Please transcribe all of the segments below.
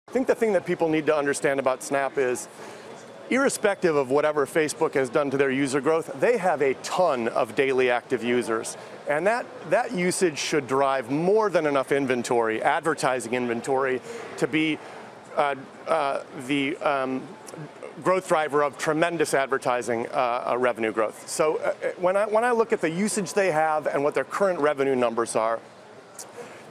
I think the thing that people need to understand about Snap is, irrespective of whatever Facebook has done to their user growth, they have a ton of daily active users. And that usage should drive more than enough inventory, advertising inventory, to be the growth driver of tremendous advertising revenue growth. So when I look at the usage they have and what their current revenue numbers are,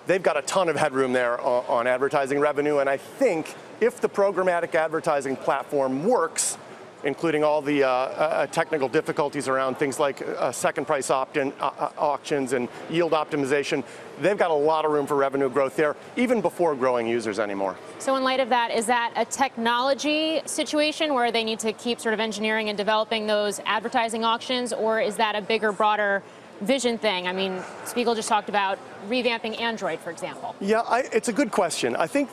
they've got a ton of headroom there on advertising revenue, and I think if the programmatic advertising platform works, including all the technical difficulties around things like second price opt-in auctions and yield optimization, they've got a lot of room for revenue growth there, even before growing users anymore. So in light of that, is that a technology situation where they need to keep sort of engineering and developing those advertising auctions, or is that a bigger, broader vision thing? I mean, Spiegel just talked about revamping Android, for example. Yeah, it's a good question. I think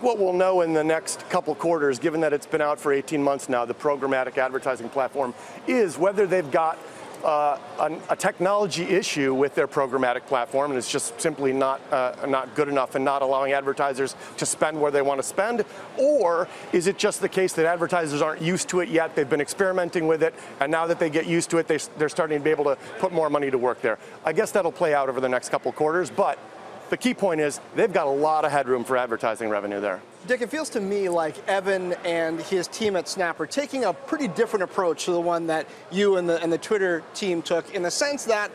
what we'll know in the next couple quarters, given that it's been out for 18 months now, the programmatic advertising platform, is whether they've got a technology issue with their programmatic platform, and it's just simply not good enough and not allowing advertisers to spend where they want to spend, or is it just the case that advertisers aren't used to it yet, they've been experimenting with it, and now that they get used to it, they're starting to be able to put more money to work there. I guess that'll play out over the next couple quarters, but the key point is they've got a lot of headroom for advertising revenue there. Dick, it feels to me like Evan and his team at Snap are taking a pretty different approach to the one that you and the Twitter team took, in the sense that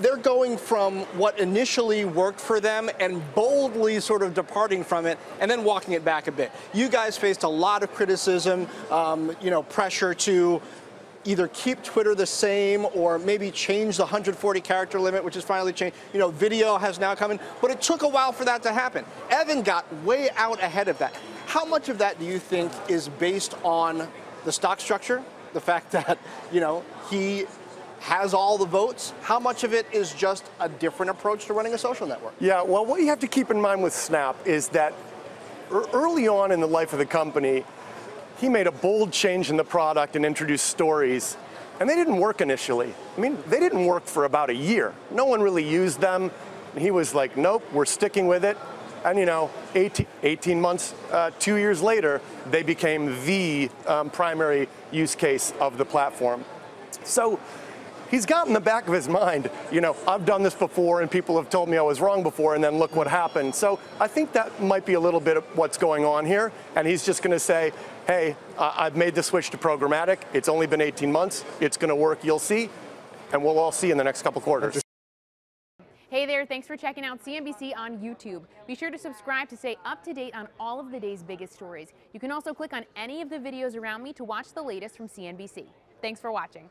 they're going from what initially worked for them and boldly sort of departing from it and then walking it back a bit. You guys faced a lot of criticism, pressure to either keep Twitter the same or maybe change the 140 character limit, which has finally changed. Video has now come in, but it took a while for that to happen. Evan got way out ahead of that. How much of that do you think is based on the stock structure, the fact that, he has all the votes? How much of it is just a different approach to running a social network? Yeah, well, what you have to keep in mind with Snap is that early on in the life of the company, he made a bold change in the product and introduced stories, and they didn't work initially. I mean, they didn't work for about a year. No one really used them. And he was like, nope, we're sticking with it. And 18 months, 2 years later, they became the primary use case of the platform. So he's got in the back of his mind, I've done this before and people have told me I was wrong before, and then look what happened. So I think that might be a little bit of what's going on here. And he's just going to say, hey, I've made the switch to programmatic. It's only been 18 months. It's going to work. You'll see. And we'll all see in the next couple quarters. Hey there, thanks for checking out CNBC on YouTube. Be sure to subscribe to stay up to date on all of the day's biggest stories. You can also click on any of the videos around me to watch the latest from CNBC. Thanks for watching.